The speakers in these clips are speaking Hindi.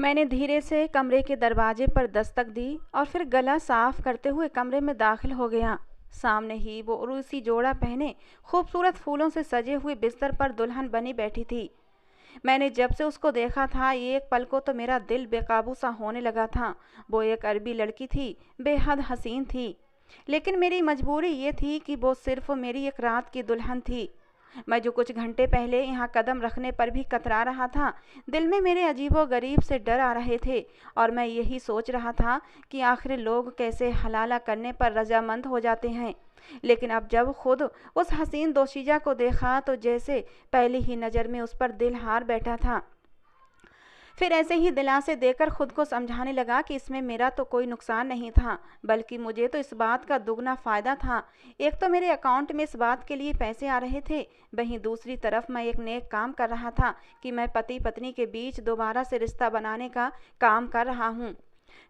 मैंने धीरे से कमरे के दरवाजे पर दस्तक दी और फिर गला साफ करते हुए कमरे में दाखिल हो गया। सामने ही वो उरूसी जोड़ा पहने खूबसूरत फूलों से सजे हुए बिस्तर पर दुल्हन बनी बैठी थी। मैंने जब से उसको देखा था, ये एक पल को तो मेरा दिल बेकाबू सा होने लगा था। वो एक अरबी लड़की थी, बेहद हसीन थी, लेकिन मेरी मजबूरी ये थी कि वो सिर्फ मेरी एक रात की दुल्हन थी। मैं जो कुछ घंटे पहले यहाँ कदम रखने पर भी कतरा रहा था, दिल में मेरे अजीबो-गरीब से डर आ रहे थे और मैं यही सोच रहा था कि आखिर लोग कैसे हलाला करने पर रजामंद हो जाते हैं। लेकिन अब जब खुद उस हसीन दोशीजा को देखा तो जैसे पहली ही नज़र में उस पर दिल हार बैठा था। फिर ऐसे ही दिलासे देकर खुद को समझाने लगा कि इसमें मेरा तो कोई नुकसान नहीं था, बल्कि मुझे तो इस बात का दुगना फ़ायदा था। एक तो मेरे अकाउंट में इस बात के लिए पैसे आ रहे थे, वहीं दूसरी तरफ मैं एक नेक काम कर रहा था कि मैं पति पत्नी के बीच दोबारा से रिश्ता बनाने का काम कर रहा हूँ।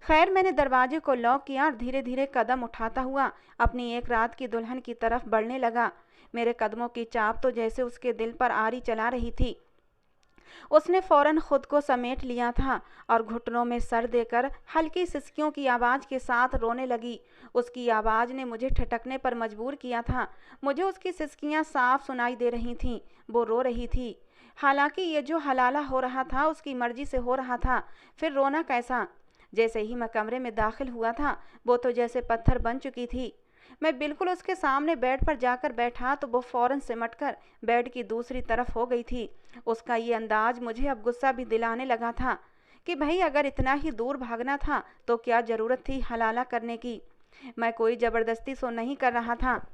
खैर, मैंने दरवाजे को लॉक किया और धीरे धीरे कदम उठाता हुआ अपनी एक रात की दुल्हन की तरफ बढ़ने लगा। मेरे कदमों की चाप तो जैसे उसके दिल पर आरी चला रही थी। उसने फौरन खुद को समेट लिया था और घुटनों में सर देकर हल्की सिसकियों की आवाज़ के साथ रोने लगी। उसकी आवाज़ ने मुझे ठिठकने पर मजबूर किया था। मुझे उसकी सिसकियां साफ सुनाई दे रही थीं। वो रो रही थी। हालांकि ये जो हलाला हो रहा था उसकी मर्जी से हो रहा था, फिर रोना कैसा। जैसे ही मैं कमरे में दाखिल हुआ था, वो तो जैसे पत्थर बन चुकी थी। मैं बिल्कुल उसके सामने बेड पर जाकर बैठा तो वो फौरन सिमटकर बेड की दूसरी तरफ हो गई थी। उसका ये अंदाज मुझे अब गुस्सा भी दिलाने लगा था कि भाई, अगर इतना ही दूर भागना था तो क्या ज़रूरत थी हलाला करने की। मैं कोई ज़बरदस्ती सो नहीं कर रहा था।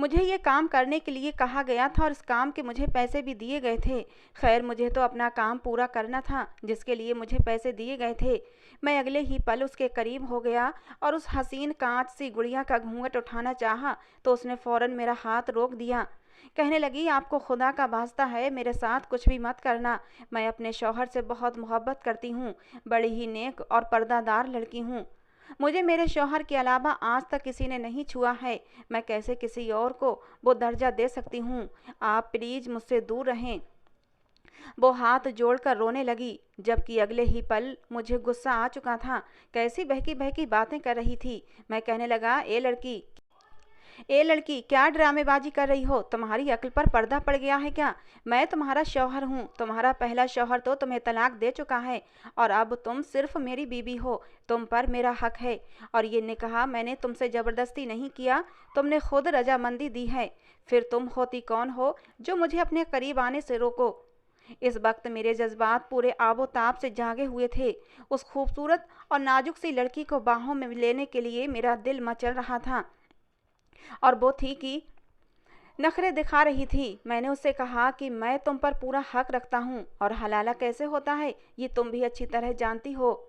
मुझे ये काम करने के लिए कहा गया था और इस काम के मुझे पैसे भी दिए गए थे। खैर, मुझे तो अपना काम पूरा करना था जिसके लिए मुझे पैसे दिए गए थे। मैं अगले ही पल उसके करीब हो गया और उस हसीन कांच सी गुड़िया का घूंघट उठाना चाहा तो उसने फ़ौरन मेरा हाथ रोक दिया। कहने लगी, आपको खुदा का वास्ता है मेरे साथ कुछ भी मत करना। मैं अपने शौहर से बहुत मोहब्बत करती हूँ, बड़ी ही नेक और पर्दादार लड़की हूँ। मुझे मेरे शौहर के अलावा आज तक किसी ने नहीं छुआ है। मैं कैसे किसी और को वो दर्जा दे सकती हूँ। आप प्लीज़ मुझसे दूर रहें। वो हाथ जोड़कर रोने लगी, जबकि अगले ही पल मुझे गुस्सा आ चुका था। कैसी बहकी बहकी बातें कर रही थी। मैं कहने लगा, ए लड़की, क्या ड्रामेबाजी कर रही हो? तुम्हारी अक्ल पर पर्दा पड़ गया है क्या? मैं तुम्हारा शौहर हूँ। तुम्हारा पहला शौहर तो तुम्हें तलाक दे चुका है और अब तुम सिर्फ मेरी बीवी हो। तुम पर मेरा हक है और ये निकाह मैंने तुमसे ज़बरदस्ती नहीं किया, तुमने खुद रजामंदी दी है। फिर तुम होती कौन हो जो मुझे अपने करीब आने से रोको? इस वक्त मेरे जज्बात पूरे आबोताब से जागे हुए थे। उस खूबसूरत और नाजुक सी लड़की को बाहों में लेने के लिए मेरा दिल मचल रहा था और वो थी कि नखरे दिखा रही थी। मैंने उससे कहा कि मैं तुम पर पूरा हक रखता हूँ और हलाला कैसे होता है ये तुम भी अच्छी तरह जानती हो।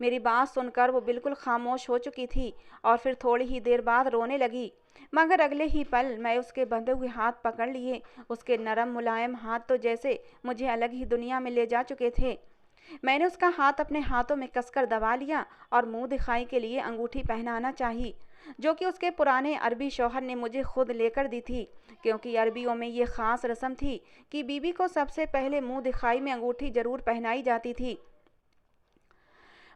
मेरी बात सुनकर वो बिल्कुल खामोश हो चुकी थी और फिर थोड़ी ही देर बाद रोने लगी। मगर अगले ही पल मैं उसके बंधे हुए हाथ पकड़ लिए। उसके नरम मुलायम हाथ तो जैसे मुझे अलग ही दुनिया में ले जा चुके थे। मैंने उसका हाथ अपने हाथों में कसकर दबा लिया और मुंह दिखाई के लिए अंगूठी पहनाना चाही, जो कि उसके पुराने अरबी शौहर ने मुझे खुद लेकर दी थी, क्योंकि अरबियों में ये ख़ास रस्म थी कि बीबी को सबसे पहले मुंह दिखाई में अंगूठी जरूर पहनाई जाती थी।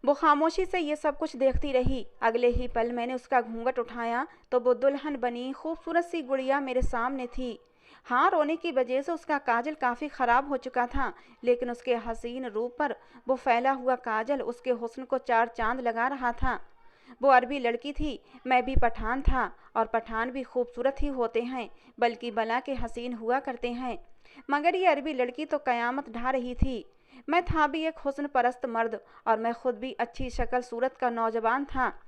वो खामोशी से ये सब कुछ देखती रही। अगले ही पल मैंने उसका घूंघट उठाया तो वो दुल्हन बनी खूबसूरत सी गुड़िया मेरे सामने थी। हाँ, रोने की वजह से उसका काजल काफ़ी ख़राब हो चुका था, लेकिन उसके हसीन रूप पर वो फैला हुआ काजल उसके हुस्न को चार चांद लगा रहा था। वो अरबी लड़की थी, मैं भी पठान था और पठान भी खूबसूरत ही होते हैं, बल्कि बला के हसीन हुआ करते हैं। मगर ये अरबी लड़की तो क़यामत ढा रही थी। मैं था भी एक हुस्न परस्त मर्द और मैं खुद भी अच्छी शक्ल सूरत का नौजवान था।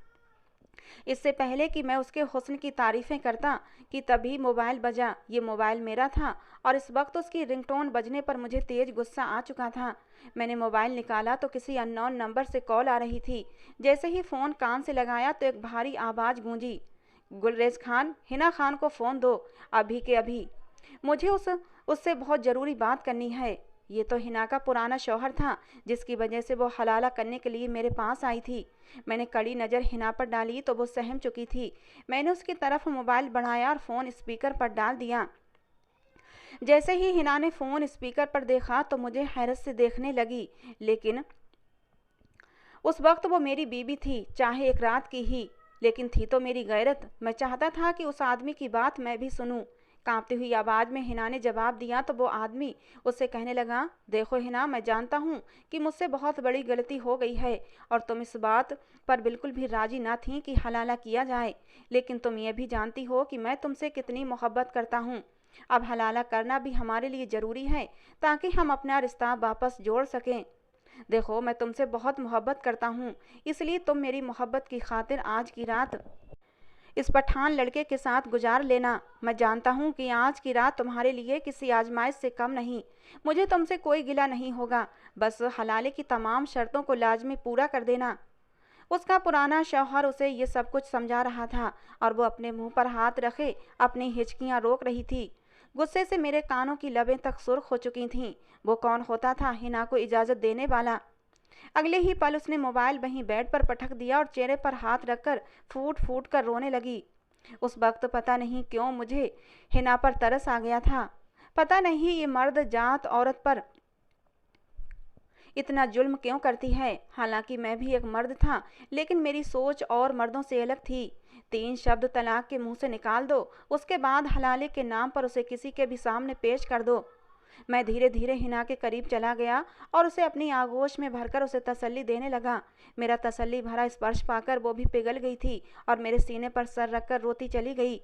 इससे पहले कि मैं उसके हुस्न की तारीफ़ें करता कि तभी मोबाइल बजा। ये मोबाइल मेरा था और इस वक्त उसकी रिंगटोन बजने पर मुझे तेज़ गुस्सा आ चुका था। मैंने मोबाइल निकाला तो किसी अननोन नंबर से कॉल आ रही थी। जैसे ही फ़ोन कान से लगाया तो एक भारी आवाज़ गूंजी, गुलरेज खान, हिना खान को फ़ोन दो, अभी के अभी। मुझे उससे बहुत ज़रूरी बात करनी है। ये तो हिना का पुराना शौहर था जिसकी वजह से वो हलाला करने के लिए मेरे पास आई थी। मैंने कड़ी नज़र हिना पर डाली तो वो सहम चुकी थी। मैंने उसकी तरफ मोबाइल बढ़ाया और फ़ोन स्पीकर पर डाल दिया। जैसे ही हिना ने फ़ोन स्पीकर पर देखा तो मुझे हैरत से देखने लगी, लेकिन उस वक्त वो मेरी बीवी थी, चाहे एक रात की ही, लेकिन थी तो मेरी गैरत। मैं चाहता था कि उस आदमी की बात मैं भी सुनूं। कांपती हुई आवाज़ में हिना ने जवाब दिया तो वो आदमी उससे कहने लगा, देखो हिना, मैं जानता हूँ कि मुझसे बहुत बड़ी गलती हो गई है और तुम इस बात पर बिल्कुल भी राजी ना थी कि हलाला किया जाए, लेकिन तुम ये भी जानती हो कि मैं तुमसे कितनी मोहब्बत करता हूँ। अब हलाला करना भी हमारे लिए ज़रूरी है ताकि हम अपना रिश्ता वापस जोड़ सकें। देखो, मैं तुमसे बहुत मोहब्बत करता हूँ, इसलिए तुम मेरी मोहब्बत की खातिर आज की रात इस पठान लड़के के साथ गुजार लेना। मैं जानता हूँ कि आज की रात तुम्हारे लिए किसी आजमाइश से कम नहीं। मुझे तुमसे कोई गिला नहीं होगा, बस हलाले की तमाम शर्तों को लाजमी पूरा कर देना। उसका पुराना शौहर उसे ये सब कुछ समझा रहा था और वो अपने मुंह पर हाथ रखे अपनी हिचकियां रोक रही थी। गुस्से से मेरे कानों की लबें तक सुर्ख हो चुकी थीं। वो कौन होता था हिना को इजाज़त देने वाला? अगले ही पल उसने मोबाइल वहीं बेड पर पटक दिया और चेहरे पर हाथ रखकर फूट फूट कर रोने लगी। उस वक्त पता नहीं क्यों मुझे हिना पर तरस आ गया था। पता नहीं ये मर्द जात औरत पर इतना जुल्म क्यों करती है। हालांकि मैं भी एक मर्द था, लेकिन मेरी सोच और मर्दों से अलग थी। 3 शब्द तलाक के मुंह से निकाल दो, उसके बाद हलाले के नाम पर उसे किसी के भी सामने पेश कर दो। मैं धीरे धीरे हिना के करीब चला गया और उसे अपनी आगोश में भरकर उसे तसल्ली देने लगा। मेरा तसल्ली भरा स्पर्श पाकर वो भी पिघल गई थी और मेरे सीने पर सर रखकर रोती चली गई।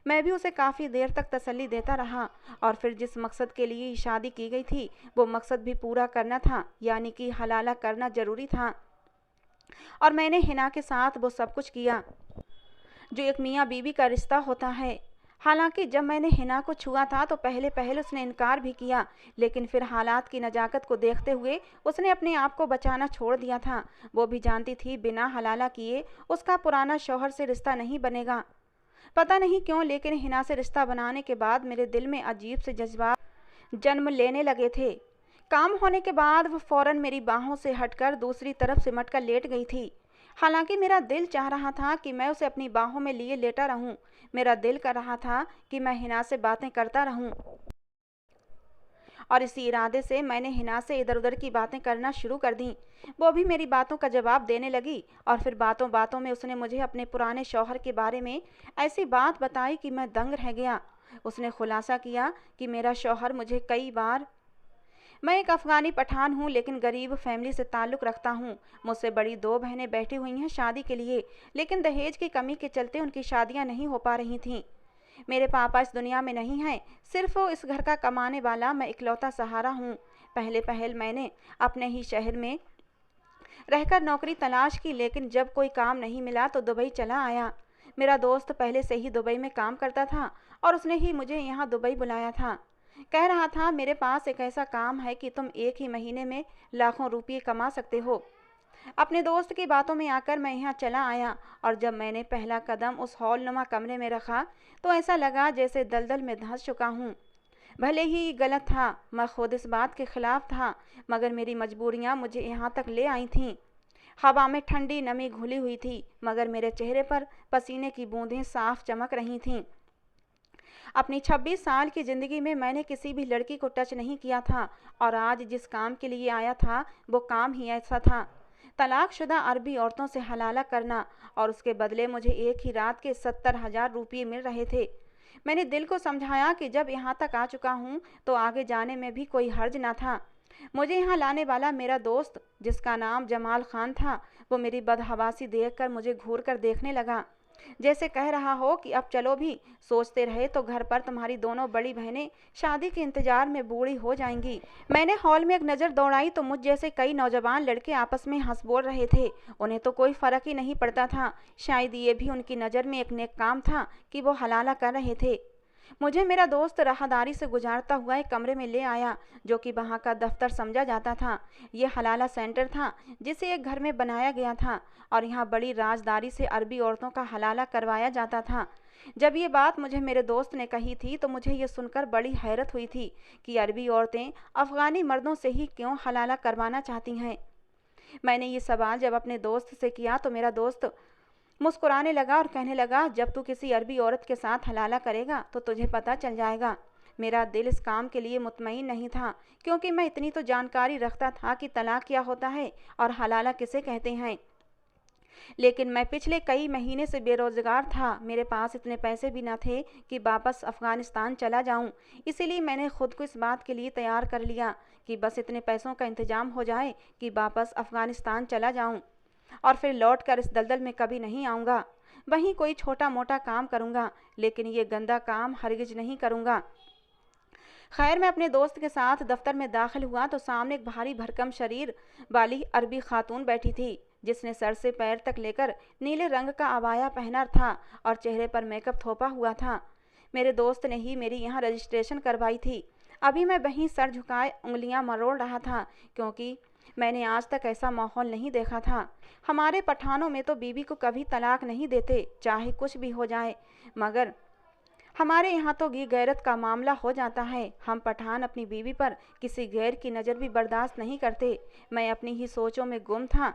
मैं भी उसे काफ़ी देर तक तसल्ली देता रहा और फिर जिस मकसद के लिए शादी की गई थी वो मकसद भी पूरा करना था, यानी कि हलाला करना ज़रूरी था। और मैंने हिना के साथ वो सब कुछ किया जो एक मियाँ बीवी का रिश्ता होता है। हालांकि जब मैंने हिना को छुआ था तो पहले पहले उसने इनकार भी किया, लेकिन फिर हालात की नज़ाकत को देखते हुए उसने अपने आप को बचाना छोड़ दिया था। वो भी जानती थी बिना हलाला किए उसका पुराना शौहर से रिश्ता नहीं बनेगा। पता नहीं क्यों, लेकिन हिना से रिश्ता बनाने के बाद मेरे दिल में अजीब से जज्बात जन्म लेने लगे थे। काम होने के बाद वो फौरन मेरी बाहों से हटकर दूसरी तरफ सिमट कर लेट गई थी। हालांकि मेरा दिल चाह रहा था कि मैं उसे अपनी बाहों में लिए लेटा रहूं। मेरा दिल कर रहा था कि मैं हिना से बातें करता रहूं और इसी इरादे से मैंने हिना से इधर उधर की बातें करना शुरू कर दी। वो भी मेरी बातों का जवाब देने लगी और फिर बातों बातों में उसने मुझे अपने पुराने शौहर के बारे में ऐसी बात बताई कि मैं दंग रह गया। उसने खुलासा किया कि मेरा शौहर मुझे कई बार मैं एक अफ़गानी पठान हूँ, लेकिन गरीब फैमिली से ताल्लुक़ रखता हूँ। मुझसे बड़ी 2 बहनें बैठी हुई हैं शादी के लिए, लेकिन दहेज की कमी के चलते उनकी शादियाँ नहीं हो पा रही थीं। मेरे पापा इस दुनिया में नहीं हैं, सिर्फ इस घर का कमाने वाला मैं इकलौता सहारा हूँ। पहले पहल मैंने अपने ही शहर में रहकर नौकरी तलाश की, लेकिन जब कोई काम नहीं मिला तो दुबई चला आया। मेरा दोस्त पहले से ही दुबई में काम करता था और उसने ही मुझे यहाँ दुबई बुलाया था। कह रहा था, मेरे पास एक ऐसा काम है कि तुम एक ही महीने में लाखों रुपये कमा सकते हो। अपने दोस्त की बातों में आकर मैं यहाँ चला आया और जब मैंने पहला कदम उस हॉलनुमा कमरे में रखा तो ऐसा लगा जैसे दलदल में धंस चुका हूँ। भले ही गलत था, मैं खुद इस बात के खिलाफ था, मगर मेरी मजबूरियाँ मुझे यहाँ तक ले आई थीं। हवा में ठंडी नमी घुली हुई थी, मगर मेरे चेहरे पर पसीने की बूंदें साफ चमक रही थीं। अपनी 26 साल की ज़िंदगी में मैंने किसी भी लड़की को टच नहीं किया था और आज जिस काम के लिए आया था वो काम ही ऐसा था, तलाकशुदा अरबी औरतों से हलाला करना, और उसके बदले मुझे एक ही रात के 70,000 रुपये मिल रहे थे। मैंने दिल को समझाया कि जब यहाँ तक आ चुका हूँ तो आगे जाने में भी कोई हर्ज ना था। मुझे यहाँ लाने वाला मेरा दोस्त, जिसका नाम जमाल खान था, वो मेरी बदहवासी देखकर मुझे घूर कर देखने लगा, जैसे कह रहा हो कि अब चलो भी, सोचते रहे तो घर पर तुम्हारी दोनों बड़ी बहनें शादी के इंतजार में बूढ़ी हो जाएंगी। मैंने हॉल में एक नज़र दौड़ाई तो मुझ जैसे कई नौजवान लड़के आपस में हंस बोल रहे थे। उन्हें तो कोई फ़र्क ही नहीं पड़ता था, शायद ये भी उनकी नज़र में एक नेक काम था कि वो हलाला कर रहे थे। मुझे मेरा दोस्त राहदारी से गुजारता हुआ एक कमरे में ले आया, जो कि वहाँ का दफ्तर समझा जाता था। ये हलाला सेंटर था जिसे एक घर में बनाया गया था और यहाँ बड़ी राजदारी से अरबी औरतों का हलाला करवाया जाता था। जब ये बात मुझे मेरे दोस्त ने कही थी तो मुझे ये सुनकर बड़ी हैरत हुई थी कि अरबी औरतें अफ़गानी मर्दों से ही क्यों हलाला करवाना चाहती हैं। मैंने ये सवाल जब अपने दोस्त से किया तो मेरा दोस्त मुस्कुराने लगा और कहने लगा, जब तू किसी अरबी औरत के साथ हलाला करेगा तो तुझे पता चल जाएगा। मेरा दिल इस काम के लिए मुतमईन नहीं था, क्योंकि मैं इतनी तो जानकारी रखता था कि तलाक क्या होता है और हलाला किसे कहते हैं। लेकिन मैं पिछले कई महीने से बेरोजगार था, मेरे पास इतने पैसे भी न थे कि वापस अफ़गानिस्तान चला जाऊं। इसीलिए मैंने खुद को इस बात के लिए तैयार कर लिया कि बस इतने पैसों का इंतजाम हो जाए कि वापस अफ़गानिस्तान चला जाऊं और फिर लौट कर इस दलदल में कभी नहीं आऊँगा। वहीं कोई छोटा मोटा काम करूँगा, लेकिन ये गंदा काम हरगिज नहीं करूँगा। खैर, मैं अपने दोस्त के साथ दफ्तर में दाखिल हुआ तो सामने एक भारी भरकम शरीर वाली अरबी खातून बैठी थी, जिसने सर से पैर तक लेकर नीले रंग का अबाया पहना था और चेहरे पर मेकअप थोपा हुआ था। मेरे दोस्त ने ही मेरी यहाँ रजिस्ट्रेशन करवाई थी। अभी मैं वहीं सर झुकाए उंगलियां मरोड़ रहा था, क्योंकि मैंने आज तक ऐसा माहौल नहीं देखा था। हमारे पठानों में तो बीवी को कभी तलाक नहीं देते, चाहे कुछ भी हो जाए, मगर हमारे यहाँ तो ये गैरत का मामला हो जाता है। हम पठान अपनी बीवी पर किसी गैर की नज़र भी बर्दाश्त नहीं करते। मैं अपनी ही सोचों में गुम था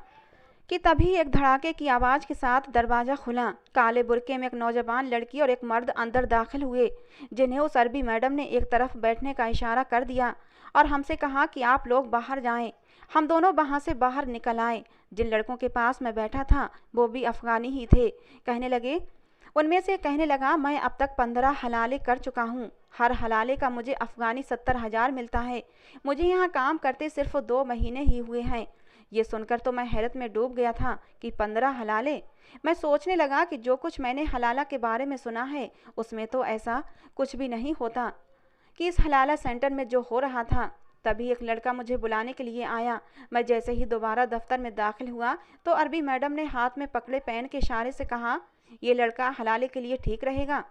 कि तभी एक धड़ाके की आवाज़ के साथ दरवाज़ा खुला। काले बुर्के में एक नौजवान लड़की और एक मर्द अंदर दाखिल हुए, जिन्हें उस अरबी मैडम ने एक तरफ बैठने का इशारा कर दिया और हमसे कहा कि आप लोग बाहर जाएं। हम दोनों वहाँ से बाहर निकल आए। जिन लड़कों के पास मैं बैठा था वो भी अफ़गानी ही थे। उनमें से कहने लगा, मैं अब तक 15 हलाले कर चुका हूँ। हर हलाले का मुझे अफ़गानी 70,000 मिलता है। मुझे यहाँ काम करते सिर्फ 2 महीने ही हुए हैं। ये सुनकर तो मैं हैरत में डूब गया था कि 15 हलाले। मैं सोचने लगा कि जो कुछ मैंने हलाला के बारे में सुना है उसमें तो ऐसा कुछ भी नहीं होता कि इस हलाला सेंटर में जो हो रहा था। तभी एक लड़का मुझे बुलाने के लिए आया। मैं जैसे ही दोबारा दफ्तर में दाखिल हुआ तो अरबी मैडम ने हाथ में पकड़े पेन के इशारे से कहा, ये लड़का हलाले के लिए ठीक रहेगा।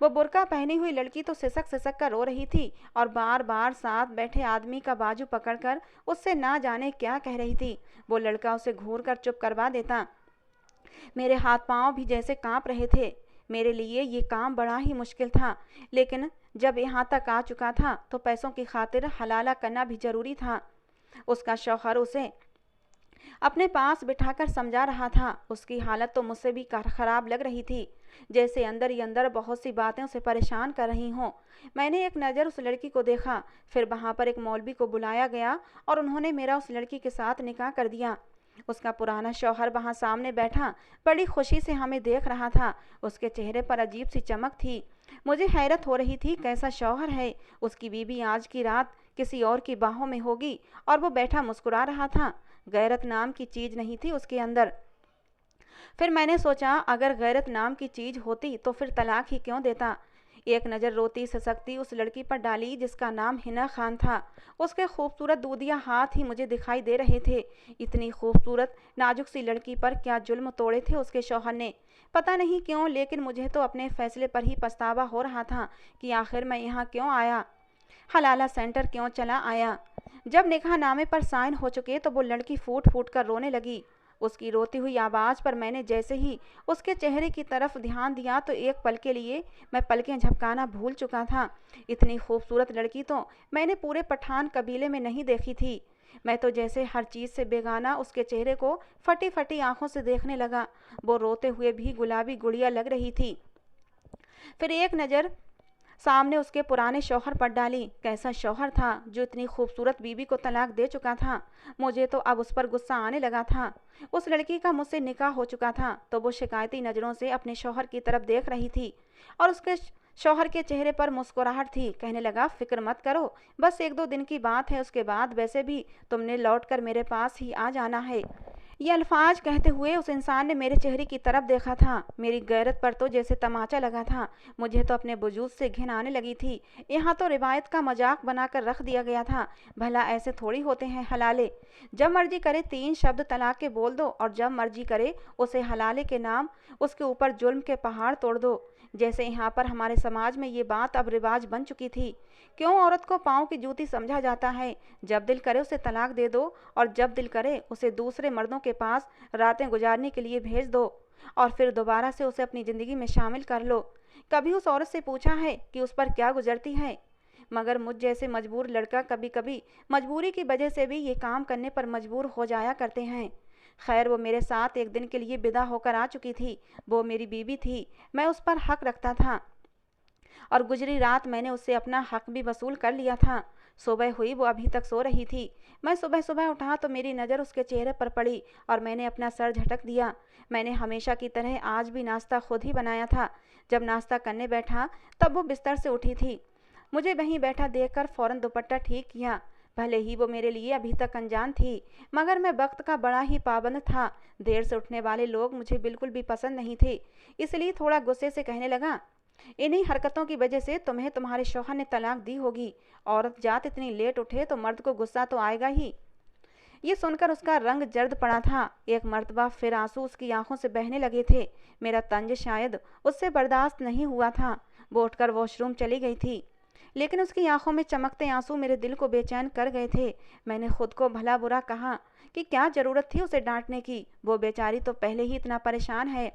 वो बुर्का पहनी हुई लड़की तो सिसक सिसक कर रो रही थी और बार बार साथ बैठे आदमी का बाजू पकड़कर उससे ना जाने क्या कह रही थी। वो लड़का उसे घूर कर चुप करवा देता। मेरे हाथ पांव भी जैसे कांप रहे थे। मेरे लिए ये काम बड़ा ही मुश्किल था, लेकिन जब यहाँ तक आ चुका था तो पैसों की खातिर हलाला करना भी जरूरी था। उसका शौहर उसे अपने पास बिठाकर समझा रहा था। उसकी हालत तो मुझसे भी खराब लग रही थी, जैसे अंदर ही अंदर बहुत सी बातें उसे परेशान कर रही हों। मैंने एक नज़र उस लड़की को देखा, फिर वहाँ पर एक मौलवी को बुलाया गया और उन्होंने मेरा उस लड़की के साथ निकाह कर दिया। उसका पुराना शौहर वहाँ सामने बैठा बड़ी खुशी से हमें देख रहा था। उसके चेहरे पर अजीब सी चमक थी। मुझे हैरत हो रही थी, कैसा शौहर है। उसकी बीवी आज की रात किसी और की बाहों में होगी और वो बैठा मुस्कुरा रहा था। गैरत नाम की चीज़ नहीं थी उसके अंदर। फिर मैंने सोचा, अगर गैरत नाम की चीज़ होती तो फिर तलाक ही क्यों देता। एक नज़र रोती ससकती उस लड़की पर डाली जिसका नाम हिना खान था। उसके खूबसूरत दूधिया हाथ ही मुझे दिखाई दे रहे थे। इतनी खूबसूरत नाजुक सी लड़की पर क्या जुल्म तोड़े थे उसके शौहर ने, पता नहीं क्यों, लेकिन मुझे तो अपने फैसले पर ही पछतावा हो रहा था कि आखिर मैं यहाँ क्यों आया, हलाला सेंटर क्यों चला आया। जब निकाहनामे पर साइन हो चुके तो वो लड़की फूट फूट कर रोने लगी। उसकी रोती हुई आवाज़ पर मैंने जैसे ही उसके चेहरे की तरफ ध्यान दिया तो एक पल के लिए मैं पलकें झपकाना भूल चुका था। इतनी खूबसूरत लड़की तो मैंने पूरे पठान कबीले में नहीं देखी थी। मैं तो जैसे हर चीज़ से बेगाना उसके चेहरे को फटी फटी आंखों से देखने लगा। वो रोते हुए भी गुलाबी गुड़िया लग रही थी। फिर एक नज़र सामने उसके पुराने शौहर पर डाली। कैसा शौहर था जो इतनी खूबसूरत बीवी को तलाक दे चुका था। मुझे तो अब उस पर गुस्सा आने लगा था। उस लड़की का मुझसे निकाह हो चुका था तो वो शिकायती नज़रों से अपने शौहर की तरफ देख रही थी और उसके शौहर के चेहरे पर मुस्कुराहट थी। कहने लगा, फिक्र मत करो, बस 1-2 दिन की बात है, उसके बाद वैसे भी तुमने लौट कर मेरे पास ही आ जाना है। ये अल्फाज कहते हुए उस इंसान ने मेरे चेहरे की तरफ देखा था। मेरी गैरत पर तो जैसे तमाचा लगा था। मुझे तो अपने वजूद से घिन आने लगी थी। यहाँ तो रिवायत का मजाक बनाकर रख दिया गया था। भला ऐसे थोड़ी होते हैं हलाले। जब मर्जी करे 3 शब्द तलाक के बोल दो और जब मर्जी करे उसे हलाले के नाम उसके ऊपर जुल्म के पहाड़ तोड़ दो। जैसे यहाँ पर हमारे समाज में ये बात अब रिवाज बन चुकी थी। क्यों औरत को पाँव की जूती समझा जाता है। जब दिल करे उसे तलाक दे दो और जब दिल करे उसे दूसरे मर्दों के पास रातें गुजारने के लिए भेज दो और फिर दोबारा से उसे अपनी ज़िंदगी में शामिल कर लो। कभी उस औरत से पूछा है कि उस पर क्या गुजरती है। मगर मुझ जैसे मजबूर लड़का कभी कभी मजबूरी की वजह से भी ये काम करने पर मजबूर हो जाया करते हैं। खैर, वो मेरे साथ एक दिन के लिए विदा होकर आ चुकी थी। वो मेरी बीवी थी, मैं उस पर हक रखता था। और गुजरी रात मैंने उससे अपना हक भी वसूल कर लिया था। सुबह हुई, वो अभी तक सो रही थी। मैं सुबह सुबह उठा तो मेरी नज़र उसके चेहरे पर पड़ी और मैंने अपना सर झटक दिया। मैंने हमेशा की तरह आज भी नाश्ता खुद ही बनाया था। जब नाश्ता करने बैठा तब वो बिस्तर से उठी थी। मुझे वहीं बैठा देखकर फ़ौरन दुपट्टा ठीक किया। भले ही वो मेरे लिए अभी तक अनजान थी, मगर मैं वक्त का बड़ा ही पाबंद था। देर से उठने वाले लोग मुझे बिल्कुल भी पसंद नहीं थे। इसलिए थोड़ा गुस्से से कहने लगा, इन्हीं हरकतों की वजह से तुम्हें तुम्हारे शौहर ने तलाक दी होगी। औरत जात इतनी लेट उठे तो मर्द को गुस्सा तो आएगा ही। ये सुनकर उसका रंग जर्द पड़ा था। एक मर्तबा फिर आंसू उसकी आंखों से बहने लगे थे। मेरा तंज शायद उससे बर्दाश्त नहीं हुआ था। वो उठकर वॉशरूम चली गई थी, लेकिन उसकी आंखों में चमकते आंसू मेरे दिल को बेचैन कर गए थे। मैंने खुद को भला बुरा कहा कि क्या ज़रूरत थी उसे डांटने की। वो बेचारी तो पहले ही इतना परेशान है।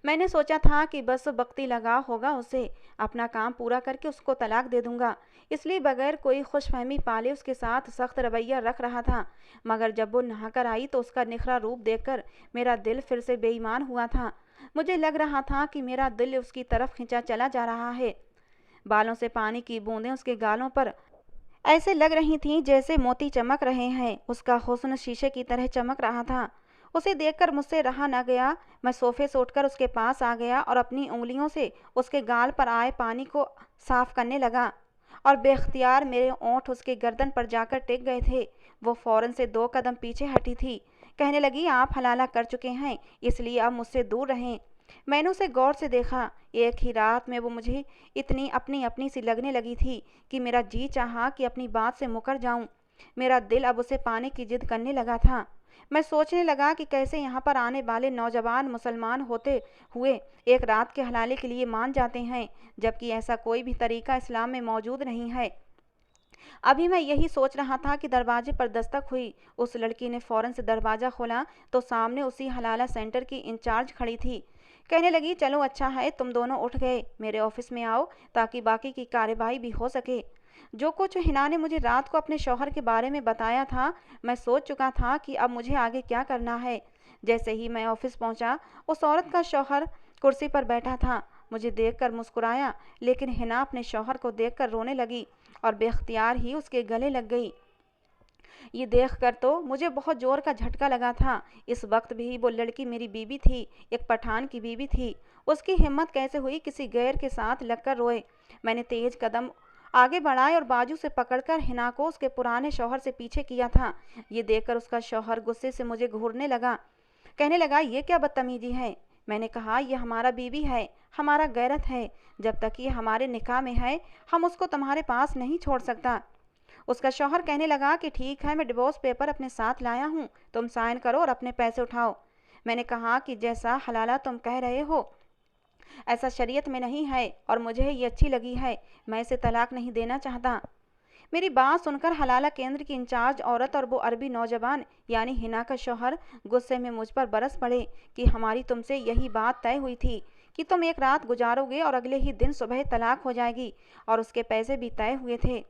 मैंने सोचा था कि बस वक्ती लगा होगा उसे, अपना काम पूरा करके उसको तलाक दे दूंगा। इसलिए बगैर कोई खुशफहमी पाले उसके साथ सख्त रवैया रख रहा था। मगर जब वो नहाकर आई तो उसका निखरा रूप देखकर मेरा दिल फिर से बेईमान हुआ था। मुझे लग रहा था कि मेरा दिल उसकी तरफ खिंचा चला जा रहा है। बालों से पानी की बूंदें उसके गालों पर ऐसे लग रही थीं जैसे मोती चमक रहे हैं। उसका हुस्न शीशे की तरह चमक रहा था। उसे देखकर मुझसे रहा न गया। मैं सोफे से उठकर उसके पास आ गया और अपनी उंगलियों से उसके गाल पर आए पानी को साफ करने लगा और बेख्तियार मेरे ओंठ उसके गर्दन पर जाकर टिक गए थे। वो फौरन से 2 कदम पीछे हटी थी। कहने लगी, आप हलाला कर चुके हैं, इसलिए अब मुझसे दूर रहें। मैंने उसे गौर से देखा। एक ही रात में वो मुझे इतनी अपनी अपनी सी लगने लगी थी कि मेरा जी चाहा कि अपनी बात से मुकर जाऊं। मेरा दिल अब उसे पाने की जिद करने लगा था। मैं सोचने लगा कि कैसे यहाँ पर आने वाले नौजवान मुसलमान होते हुए एक रात के हलाले के लिए मान जाते हैं, जबकि ऐसा कोई भी तरीका इस्लाम में मौजूद नहीं है। अभी मैं यही सोच रहा था कि दरवाजे पर दस्तक हुई। उस लड़की ने फौरन से दरवाज़ा खोला तो सामने उसी हलाला सेंटर की इंचार्ज खड़ी थी। कहने लगी, चलो अच्छा है तुम दोनों उठ गए, मेरे ऑफिस में आओ ताकि बाकी की कार्यवाही भी हो सके। जो कुछ हिना ने मुझे रात को अपने शौहर के बारे में बताया था, मैं सोच चुका था कि अब मुझे आगे क्या करना है। जैसे ही मैं ऑफिस पहुंचा, उस औरत का शौहर कुर्सी पर बैठा था। मुझे देखकर मुस्कुराया, लेकिन हिना अपने शौहर को देखकर रोने लगी और बेख्तियार ही उसके गले लग गई। ये देखकर तो मुझे बहुत जोर का झटका लगा था। इस वक्त भी वो लड़की मेरी बीवी थी, एक पठान की बीवी थी। उसकी हिम्मत कैसे हुई किसी गैर के साथ लगकर रोए। मैंने तेज कदम आगे बढ़ाए और बाजू से पकड़कर हिना को उसके पुराने शौहर से पीछे किया था। ये देखकर उसका शौहर गुस्से से मुझे घूरने लगा। कहने लगा, ये क्या बदतमीजी है। मैंने कहा, यह हमारा बीवी है, हमारा गैरत है। जब तक ये हमारे निकाह में है, हम उसको तुम्हारे पास नहीं छोड़ सकता। उसका शौहर कहने लगा कि ठीक है, मैं डिवोर्स पेपर अपने साथ लाया हूँ, तुम साइन करो और अपने पैसे उठाओ। मैंने कहा कि जैसा हलाला तुम कह रहे हो ऐसा शरीयत में नहीं है और मुझे ये अच्छी लगी है। मैं इसे तलाक नहीं देना चाहता। मेरी बात सुनकर हलाला केंद्र की इंचार्ज औरत और वो अरबी नौजवान यानी हिना का शौहर गुस्से में मुझ पर बरस पड़े कि हमारी तुमसे यही बात तय हुई थी कि तुम एक रात गुजारोगे और अगले ही दिन सुबह तलाक हो जाएगी, और उसके पैसे भी तय हुए थे।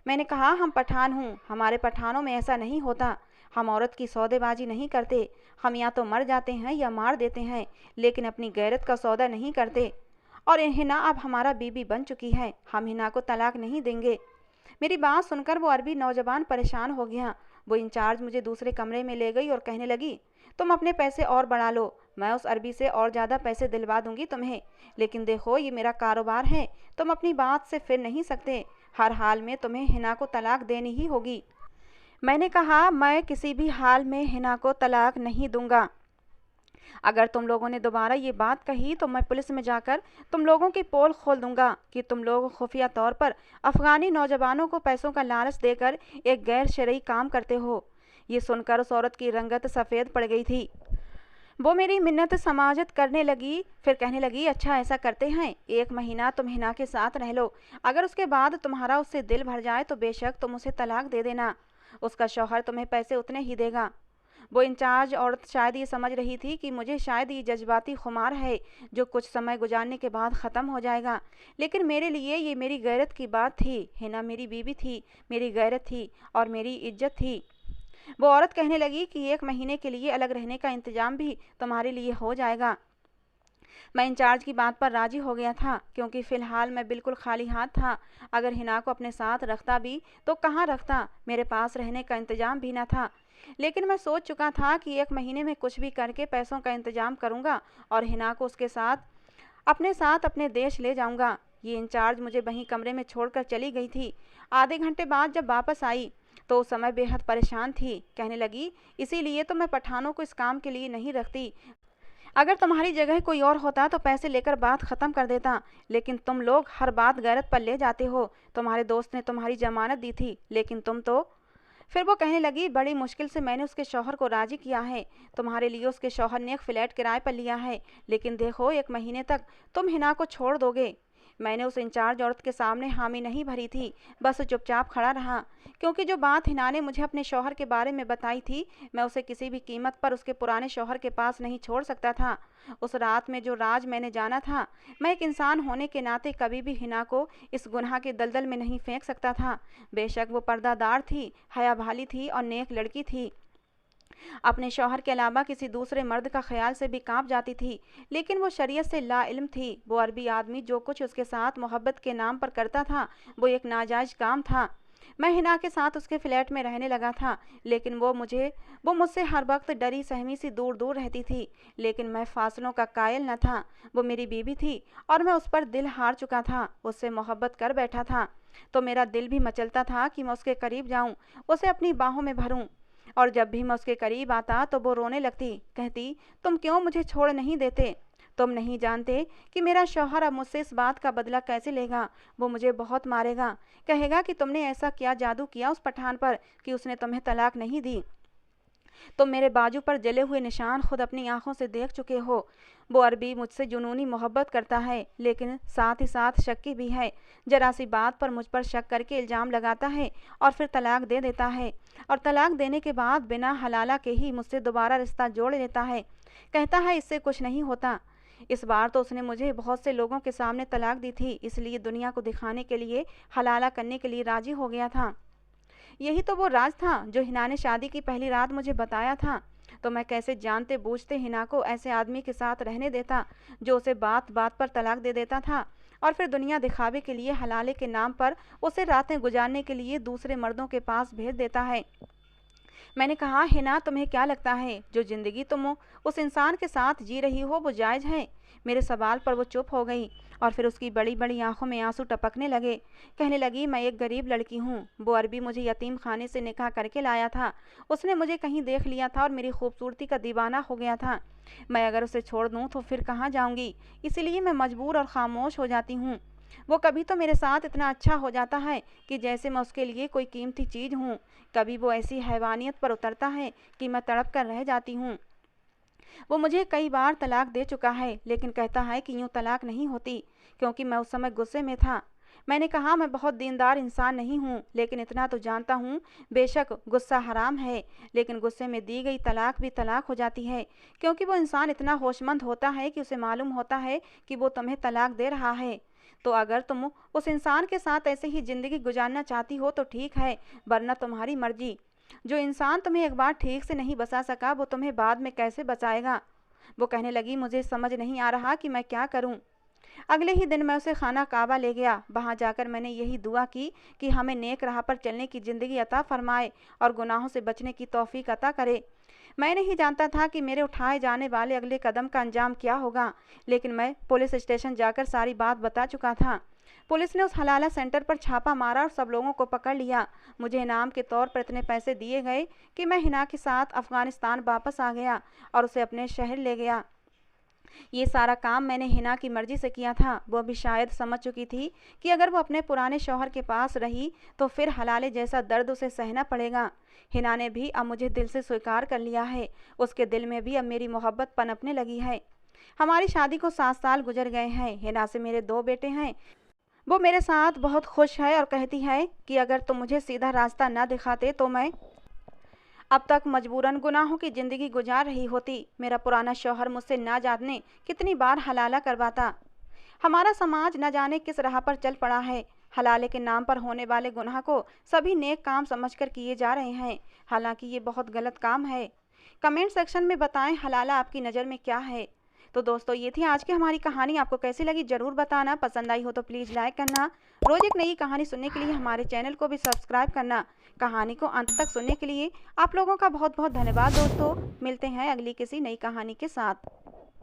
मैंने कहा, हम पठान हूँ, हमारे पठानों में ऐसा नहीं होता। हम औरत की सौदेबाजी नहीं करते। हम या तो मर जाते हैं या मार देते हैं, लेकिन अपनी गैरत का सौदा नहीं करते। और हिना अब हमारा बीबी बन चुकी है, हम हिना को तलाक नहीं देंगे। मेरी बात सुनकर वो अरबी नौजवान परेशान हो गया। वो इंचार्ज मुझे दूसरे कमरे में ले गई और कहने लगी, तुम अपने पैसे और बढ़ा लो, मैं उस अरबी से और ज़्यादा पैसे दिलवा दूंगी तुम्हें। लेकिन देखो, ये मेरा कारोबार है, तुम अपनी बात से फिर नहीं सकते। हर हाल में तुम्हें हिना को तलाक देनी ही होगी। मैंने कहा, मैं किसी भी हाल में हिना को तलाक नहीं दूंगा। अगर तुम लोगों ने दोबारा ये बात कही तो मैं पुलिस में जाकर तुम लोगों की पोल खोल दूंगा कि तुम लोग खुफिया तौर पर अफगानी नौजवानों को पैसों का लालच देकर एक गैर शरई काम करते हो। ये सुनकर उस औरत की रंगत सफ़ेद पड़ गई थी। वो मेरी मिन्नत समाजत करने लगी, फिर कहने लगी, अच्छा ऐसा करते हैं, 1 महीना तुम हिना के साथ रह लो। अगर उसके बाद तुम्हारा उससे दिल भर जाए तो बेशक तुम उसे तलाक दे देना। उसका शौहर तुम्हें पैसे उतने ही देगा। वो इंचार्ज औरत शायद ये समझ रही थी कि मुझे शायद ये जज्बाती खुमार है जो कुछ समय गुजारने के बाद ख़त्म हो जाएगा, लेकिन मेरे लिए ये मेरी गैरत की बात थी। हिना मेरी बीवी थी, मेरी गैरत थी और मेरी इज्जत थी। वो औरत कहने लगी कि 1 महीने के लिए अलग रहने का इंतजाम भी तुम्हारे लिए हो जाएगा। मैं इंचार्ज की बात पर राजी हो गया था क्योंकि फ़िलहाल मैं बिल्कुल खाली हाथ था। अगर हिना को अपने साथ रखता भी तो कहाँ रखता, मेरे पास रहने का इंतज़ाम भी न था। लेकिन मैं सोच चुका था कि 1 महीने में कुछ भी करके पैसों का इंतज़ाम करूँगा और हिना को उसके साथ अपने देश ले जाऊँगा। ये इंचार्ज मुझे वहीं कमरे में छोड़कर चली गई थी। आधे घंटे बाद जब वापस आई तो उस समय बेहद परेशान थी। कहने लगी, इसीलिए तो मैं पठानों को इस काम के लिए नहीं रखती। अगर तुम्हारी जगह कोई और होता तो पैसे लेकर बात ख़त्म कर देता, लेकिन तुम लोग हर बात गैरत पर ले जाते हो। तुम्हारे दोस्त ने तुम्हारी ज़मानत दी थी, लेकिन तुम तो। फिर वो कहने लगी, बड़ी मुश्किल से मैंने उसके शौहर को राज़ी किया है। तुम्हारे लिए उसके शौहर ने एक फ़्लैट किराए पर लिया है, लेकिन देखो 1 महीने तक तुम हिना को छोड़ दोगे। मैंने उस इंचार्ज औरत के सामने हामी नहीं भरी थी, बस चुपचाप खड़ा रहा, क्योंकि जो बात हिना ने मुझे अपने शौहर के बारे में बताई थी, मैं उसे किसी भी कीमत पर उसके पुराने शौहर के पास नहीं छोड़ सकता था। उस रात में जो राज मैंने जाना था, मैं एक इंसान होने के नाते कभी भी हिना को इस गुनाह के दलदल में नहीं फेंक सकता था। बेशक वो पर्दादार थी, हया भाली थी और नेक लड़की थी। अपने शौहर के अलावा किसी दूसरे मर्द का ख्याल से भी कांप जाती थी, लेकिन वो शरीयत से लाइल्म थी। वो अरबी आदमी जो कुछ उसके साथ मोहब्बत के नाम पर करता था, वो एक नाजायज़ काम था। मैं हिना के साथ उसके फ्लैट में रहने लगा था, लेकिन वो मुझसे हर वक्त डरी सहमी सी दूर दूर रहती थी। लेकिन मैं फासलों का कायल न था। वो मेरी बीवी थी और मैं उस पर दिल हार चुका था, उससे मोहब्बत कर बैठा था। तो मेरा दिल भी मचलता था कि मैं उसके करीब जाऊं, उसे अपनी बाहों में भरूं। और जब भी मैं उसके करीब आता तो वो रोने लगती, कहती, तुम क्यों मुझे छोड़ नहीं देते? तुम नहीं जानते कि मेरा शौहर अब मुझसे इस बात का बदला कैसे लेगा। वो मुझे बहुत मारेगा, कहेगा कि तुमने ऐसा क्या जादू किया उस पठान पर कि उसने तुम्हें तलाक नहीं दी। तुम मेरे बाजू पर जले हुए निशान खुद अपनी आंखों से देख चुके हो। वो अरबी मुझसे जुनूनी मोहब्बत करता है, लेकिन साथ ही साथ शक्की भी है। जरा सी बात पर मुझ पर शक करके इल्ज़ाम लगाता है और फिर तलाक दे देता है, और तलाक देने के बाद बिना हलाला के ही मुझसे दोबारा रिश्ता जोड़ लेता है। कहता है इससे कुछ नहीं होता। इस बार तो उसने मुझे बहुत से लोगों के सामने तलाक दी थी, इसलिए दुनिया को दिखाने के लिए, हलाला करने के लिए राजी हो गया था। यही तो वो राज था जो हिना ने शादी की पहली रात मुझे बताया था। तो मैं कैसे जानते बूझते हिना को ऐसे आदमी के साथ रहने देता जो उसे बात बात पर तलाक दे देता था, और फिर दुनिया दिखावे के लिए, हलाले के नाम पर उसे रातें गुजारने के लिए दूसरे मर्दों के पास भेज देता है। मैंने कहा, हिना तुम्हें क्या लगता है जो ज़िंदगी तुम उस इंसान के साथ जी रही हो वो जायज़ है? मेरे सवाल पर वो चुप हो गई और फिर उसकी बड़ी बड़ी आंखों में आंसू टपकने लगे। कहने लगी, मैं एक गरीब लड़की हूँ। वो अरबी मुझे यतीम खाने से निकाह करके लाया था। उसने मुझे कहीं देख लिया था और मेरी खूबसूरती का दीवाना हो गया था। मैं अगर उसे छोड़ दूँ तो फिर कहाँ जाऊँगी, इसीलिए मैं मजबूर और खामोश हो जाती हूँ। वो कभी तो मेरे साथ इतना अच्छा हो जाता है कि जैसे मैं उसके लिए कोई कीमती चीज़ हूँ। कभी वो ऐसी हैवानियत पर उतरता है कि मैं तड़प कर रह जाती हूँ। वो मुझे कई बार तलाक दे चुका है, लेकिन कहता है कि यूँ तलाक नहीं होती, क्योंकि मैं उस समय गुस्से में था। मैंने कहा, मैं बहुत दीनदार इंसान नहीं हूँ, लेकिन इतना तो जानता हूँ, बेशक गुस्सा हराम है, लेकिन गुस्से में दी गई तलाक भी तलाक हो जाती है, क्योंकि वो इंसान इतना होशमंद होता है कि उसे मालूम होता है कि वो तुम्हें तलाक दे रहा है। तो अगर तुम उस इंसान के साथ ऐसे ही ज़िंदगी गुजारना चाहती हो तो ठीक है, वरना तुम्हारी मर्जी। जो इंसान तुम्हें एक बार ठीक से नहीं बचा सका, वो तुम्हें बाद में कैसे बचाएगा? वो कहने लगी, मुझे समझ नहीं आ रहा कि मैं क्या करूं। अगले ही दिन मैं उसे खाना काबा ले गया। वहां जाकर मैंने यही दुआ की कि हमें नेक राह पर चलने की ज़िंदगी अता फरमाए और गुनाहों से बचने की तौफीक अता करे। मैं नहीं जानता था कि मेरे उठाए जाने वाले अगले कदम का अंजाम क्या होगा, लेकिन मैं पुलिस स्टेशन जाकर सारी बात बता चुका था। पुलिस ने उस हलाला सेंटर पर छापा मारा और सब लोगों को पकड़ लिया। मुझे इनाम के तौर पर इतने पैसे दिए गए कि मैं हिना के साथ अफ़गानिस्तान वापस आ गया और उसे अपने शहर ले गया। ये सारा काम मैंने हिना की मर्जी से किया था। वो भी शायद समझ चुकी थी कि अगर वो अपने पुराने शौहर के पास रही तो फिर हलाले जैसा दर्द उसे सहना पड़ेगा। हिना ने भी अब मुझे दिल से स्वीकार कर लिया है। उसके दिल में भी अब मेरी मोहब्बत पनपने लगी है। हमारी शादी को 7 साल गुजर गए हैं। हिना से मेरे 2 बेटे हैं। वो मेरे साथ बहुत खुश है और कहती है कि अगर तुम मुझे सीधा रास्ता न दिखाते तो मैं अब तक मजबूरन गुनाहों की ज़िंदगी गुजार रही होती। मेरा पुराना शौहर मुझसे ना जाने कितनी बार हलाला करवाता। हमारा समाज न जाने किस राह पर चल पड़ा है। हलाले के नाम पर होने वाले गुनाह को सभी नेक काम समझकर किए जा रहे हैं, हालांकि ये बहुत गलत काम है। कमेंट सेक्शन में बताएं हलाला आपकी नज़र में क्या है। तो दोस्तों ये थी आज की हमारी कहानी। आपको कैसी लगी ज़रूर बताना। पसंद आई हो तो प्लीज़ लाइक करना। रोज़ एक नई कहानी सुनने के लिए हमारे चैनल को भी सब्सक्राइब करना। कहानी को अंत तक सुनने के लिए आप लोगों का बहुत बहुत धन्यवाद दोस्तों। मिलते हैं अगली किसी नई कहानी के साथ।